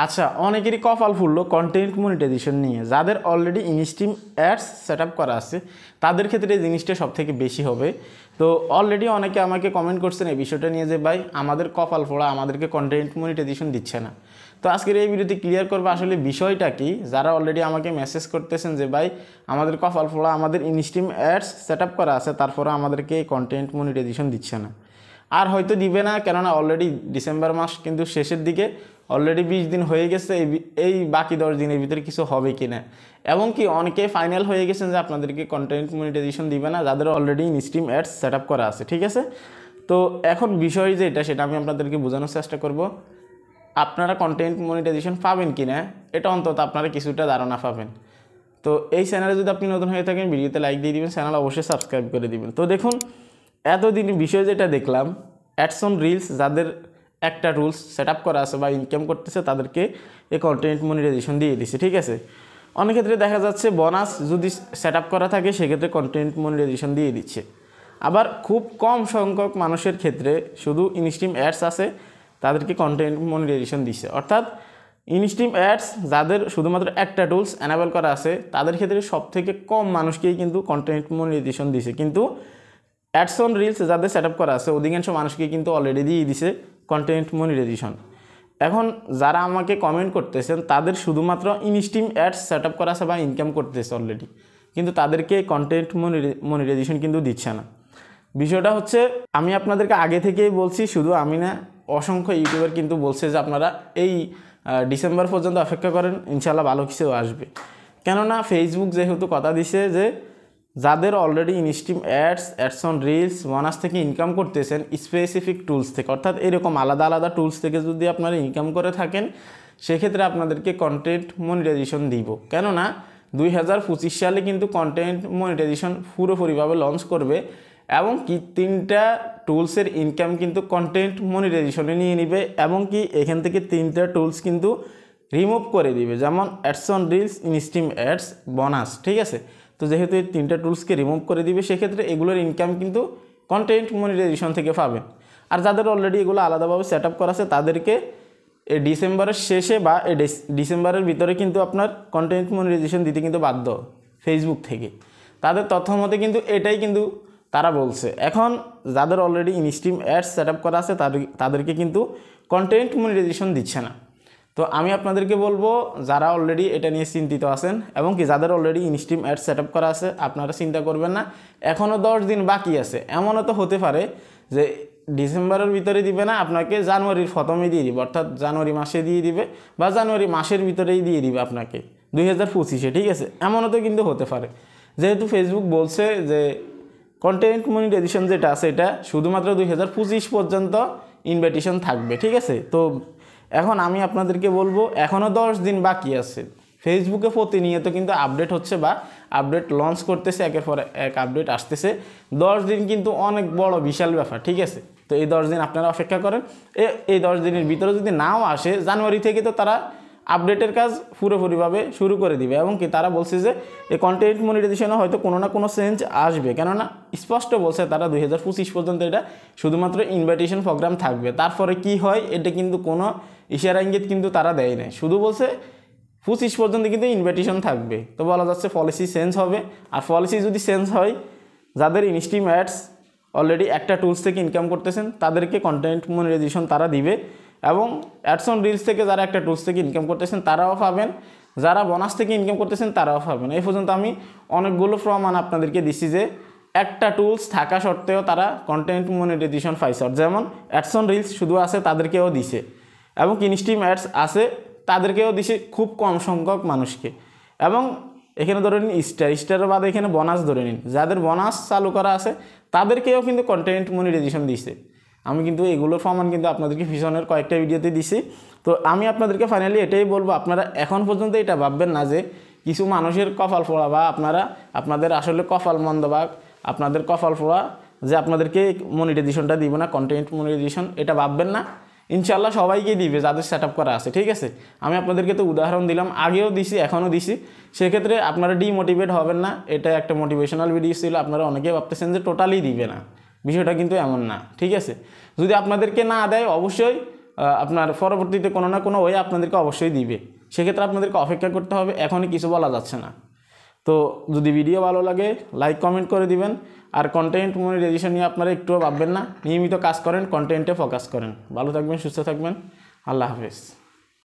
আচ্ছা, অনেকেরই কপাল ফুললো কন্টেন্ট মনিটাইজেশন নিয়ে। যাদের already instream ads set up করা আছে তাদের ক্ষেত্রে এই জিনিসটা সবথেকে বেশি হবে। তো অলরেডি অনেকে আমাকে কমেন্ট করছেন এই বিষয়টা নিয়ে যে ভাই আমাদের কপাল ফোড়া, আমাদেরকে কন্টেন্ট মনিটাইজেশন দিচ্ছে না। তো আজকের এই ভিডিওতে ক্লিয়ার করবো আসলে বিষয়টা কি। যারা অলরেডি আমাকে মেসেজ করতেছেন যে ভাই আমাদের কপাল ফোড়া, আমাদের ইনস্ট্রিম অ্যাডস সেট আপ করা আছে, তারপরে আমাদেরকে কন্টেন্ট মনিটাইজেশন দিচ্ছে না, আর হয়তো দিবে না, কেননা অলরেডি ডিসেম্বর মাস কিন্তু শেষের দিকে, অলরেডি 20 দিন হয়ে গেছে। এই বাকি 10 দিনের ভিতরে কিছু হবে কি না, এবং কি অনেকে ফাইনাল হয়ে গেছেন যে আপনাদেরকে কন্টেন্ট মনিটাইজেশন দিবে না যাদের already instream ads set up করা আছে, ঠিক আছে। তো এখন বিষয় যেটা সেটা আমি আপনাদেরকে বোঝানোর চেষ্টা করব। আপনারা কন্টেন্ট মনিটাইজেশন পাবেন কি না এটা অন্তত আপনারা কিছুটা ধারণা পাবেন। তো এই চ্যানেলে যদি আপনি নতুন হয়ে থাকেন ভিডিওতে লাইক দিয়ে দিবেন, চ্যানেল অবশ্যই সাবস্ক্রাইব করে দিবেন। তো দেখুন, এতদিন বিষয় যেটা দেখলাম, অ্যাডস অন রিলস যাদের একটা রুলস সেট আপ করা আছে বা ইনকাম করতেছে তাদেরকে এই কন্টেন্ট মনিটাইজেশন দিয়ে দিছে, ঠিক আছে। অনেক ক্ষেত্রে দেখা যাচ্ছে বোনাস যদি সেট আপ করা থাকে সেক্ষেত্রে কন্টেন্ট মনিটাইজেশন দিয়ে দিচ্ছে। আবার খুব কম সংখ্যক মানুষের ক্ষেত্রে শুধু ইনস্ট্রিম অ্যাডস আছে তাদেরকে কন্টেন্ট মনিটাইজেশন দিচ্ছে। অর্থাৎ ইনস্ট্রিম অ্যাডস যাদের শুধুমাত্র একটা টুলস এনাবেল করা আছে তাদের ক্ষেত্রে সবথেকে কম মানুষকেই কিন্তু কন্টেন্ট মনিটাইজেশন দিছে। কিন্তু অ্যাডস অন রিলস যাদের সেট আপ করা আছে অধিকাংশ মানুষকে কিন্তু অলরেডি দিয়ে দিছে কন্টেন্ট মনিটাইজেশন। এখন যারা আমাকে কমেন্ট করতেছেন তাদের শুধুমাত্র ইনস্ট্রিম অ্যাডস সেট আপ করা আছে বা ইনকাম করতেছে অলরেডি, কিন্তু তাদেরকে কন্টেন্ট মনিটাইজেশন কিন্তু দিচ্ছে না। বিষয়টা হচ্ছে, আমি আপনাদেরকে আগে থেকেই বলছি, শুধু আমি না, অসংখ্য ইউটিউবার কিন্তু বলছে যে আপনারা এই ডিসেম্বর পর্যন্ত অপেক্ষা করেন, ইনশাল্লাহ ভালো কিছু আসবে। কেননা ফেসবুক যেহেতু কথা দিছে যে যাদের already instream ads on reels bonus থেকে ইনকাম করতেছেন স্পেসিফিক টুলস থেকে, অর্থাৎ এরকম আলাদা আলাদা টুলস থেকে যদি আপনারা ইনকাম করে থাকেন সেক্ষেত্রে আপনাদেরকে কন্টেন্ট মনিটাইজেশন দিব। কেননা 2025 সালে কিন্তু কন্টেন্ট মনিটাইজেশন পুরোপুরিভাবে লঞ্চ করবে, এবং কি 3টা টুলসের ইনকাম কিন্তু কন্টেন্ট মনিটাইজেশনে নিয়ে নিবে, এবং কি এখান থেকে 3টা টুলস কিন্তু রিমুভ করে দিবে, যেমন ads on reels, instream ads, bonus, ঠিক আছে। তো যেহেতু এই 3টা টুলসকে রিমুভ করে দিবে সেক্ষেত্রে এগুলোর ইনকাম কিন্তু কন্টেন্ট মনিটাইজেশন থেকে পাবেন। আর যাদের অলরেডি এগুলো আলাদাভাবে সেট আপ করা আছে তাদেরকে এই ডিসেম্বরের শেষে বা এই ডিসেম্বরের ভিতরে কিন্তু আপনার কন্টেন্ট মনিটাইজেশন দিতে কিন্তু বাধ্য ফেসবুক থেকে। তাদের তথ্য মতে কিন্তু এটাই কিন্তু তারা বলছে। এখন যাদের already instream ads set up করা আছে তাদেরকে কিন্তু কন্টেন্ট মনিটাইজেশন দিচ্ছে না। তো আমি আপনাদেরকে বলবো যারা অলরেডি এটা নিয়ে চিন্তিত আছেন এবং কি যাদের already instream ad set up করা আছে, আপনারা চিন্তা করবেন না, এখনও 10 দিন বাকি আছে। এমনও তো হতে পারে যে ডিসেম্বরের ভিতরে দিবে না, আপনাকে জানুয়ারির প্রথমে দিয়ে দিবে, অর্থাৎ জানুয়ারি মাসে দিয়ে দিবে বা জানুয়ারি মাসের ভিতরেই দিয়ে দিবে আপনাকে 2025-এ, ঠিক আছে। এমনও তো কিন্তু হতে পারে, যেহেতু ফেসবুক বলছে যে কন্টেন্ট মনিটাইজেশন যেটা আছে এটা শুধুমাত্র 2025 পর্যন্ত ইনভাইটেশন থাকবে, ঠিক আছে। তো এখন আমি আপনাদেরকে বলবো এখনও 10 দিন বাকি আছে। ফেসবুকে প্রতিনিয়ত কিন্তু আপডেট হচ্ছে বা আপডেট লঞ্চ করতেছে, একের পর এক আপডেট আসতেছে। 10 দিন কিন্তু অনেক বড় বিশাল ব্যাপার, ঠিক আছে। তো এই 10 দিন আপনারা অপেক্ষা করেন। এই 10 দিনের ভিতরে যদি নাও আসে, জানুয়ারি থেকে তো তারা আপডেটের কাজ পুরোপুরিভাবে শুরু করে দিবে, এবং কি তারা বলছে যে এই কন্টেন্ট মনিটাইজেশনে হয়তো কোনো না কোনো চেঞ্জ আসবে। কেননা স্পষ্ট বলছে তারা 2025 পর্যন্ত এটা শুধুমাত্র ইনভাইটেশন প্রোগ্রাম থাকবে, তারপরে কি হয় এটা কিন্তু কোনো ইশারা ইঙ্গিত কিন্তু তারা দেয় নাই, শুধু বলছে 25 পর্যন্ত কিন্তু ইনভাইটেশন থাকবে। তো বলা যাচ্ছে পলিসি চেঞ্জ হবে, আর পলিসি যদি চেঞ্জ হয় যাদের ইনস্ট্রিম অ্যাডস অলরেডি একটা টুলস থেকে ইনকাম করতেছেন তাদেরকে কন্টেন্ট মনিটাইজেশন তারা দিবে, এবং অ্যাডস অন রিলস থেকে যারা একটা টুলস থেকে ইনকাম করতেছেন তারাও পাবেন, যারা বোনাস থেকে ইনকাম করতেছেন তারাও পাবেন। এই পর্যন্ত আমি অনেকগুলো প্রমাণ আপনাদেরকে দিচ্ছি যে একটা টুলস থাকা সত্ত্বেও তারা কন্টেন্ট মনিটাইজেশন পাইছে। যেমন অ্যাডস অন রিলস শুধু আছে তাদেরকেও দিছে, এবং ইনস্ট্রিম অ্যাডস আছে তাদেরকেও দিছে খুব কম সংখ্যক মানুষকে। এবং এখানে ধরে নিন স্টারের বাদে এখানে বোনাস ধরে নিন, যাদের বোনাস চালু করা আছে তাদেরকেও কিন্তু কন্টেন্ট মনিটাইজেশন দিছে। আমি কিন্তু এগুলোর প্রমাণ কিন্তু আপনাদেরকে পিছনের কয়েকটা ভিডিওতে দিছি। তো আমি আপনাদেরকে ফাইনালি এটাই বলবো, আপনারা এখন পর্যন্ত এটা ভাববেন না যে কিছু মানুষের কপাল ফোড়া বা আপনাদের আসলে কপাল মন্দ বা আপনাদের কপাল ফোড়া যে আপনাদেরকে মনিটাইজেশনটা দিবে না, কন্টেন্ট মনিটাইজেশন, এটা ভাববেন না। ইনশাল্লাহ সবাইকে দিবে যাদের সেট আপ করা আছে, ঠিক আছে। আমি আপনাদেরকে তো উদাহরণ দিলাম, আগেও দিছি এখনও দিছি, সেক্ষেত্রে আপনারা ডিমোটিভেট হবেন না। এটা একটা মোটিভেশনাল ভিডিও ছিল, আপনারা অনেকেই ভাবতেছেন যে টোটালি দিবে না, বিষয়টা কিন্তু এমন না, ঠিক আছে। যদি আপনাদেরকে না দেয় অবশ্যই আপনার পরবর্তীতে কোনো না কোনো ওয়ে আপনাদেরকে অবশ্যই দিবে। সেক্ষেত্রে আপনাদেরকে অপেক্ষা করতে হবে, এখনই কিছু বলা যাচ্ছে না। তো যদি ভিডিও ভালো লাগে লাইক কমেন্ট করে দিবেন। আর কন্টেন্ট মনিটাইজেশন নিয়ে আপনারা একটুও ভাববেন না, নিয়মিত কাজ করেন, কন্টেন্টে ফোকাস করেন। ভালো থাকবেন, সুস্থ থাকবেন, আল্লাহ হাফেজ।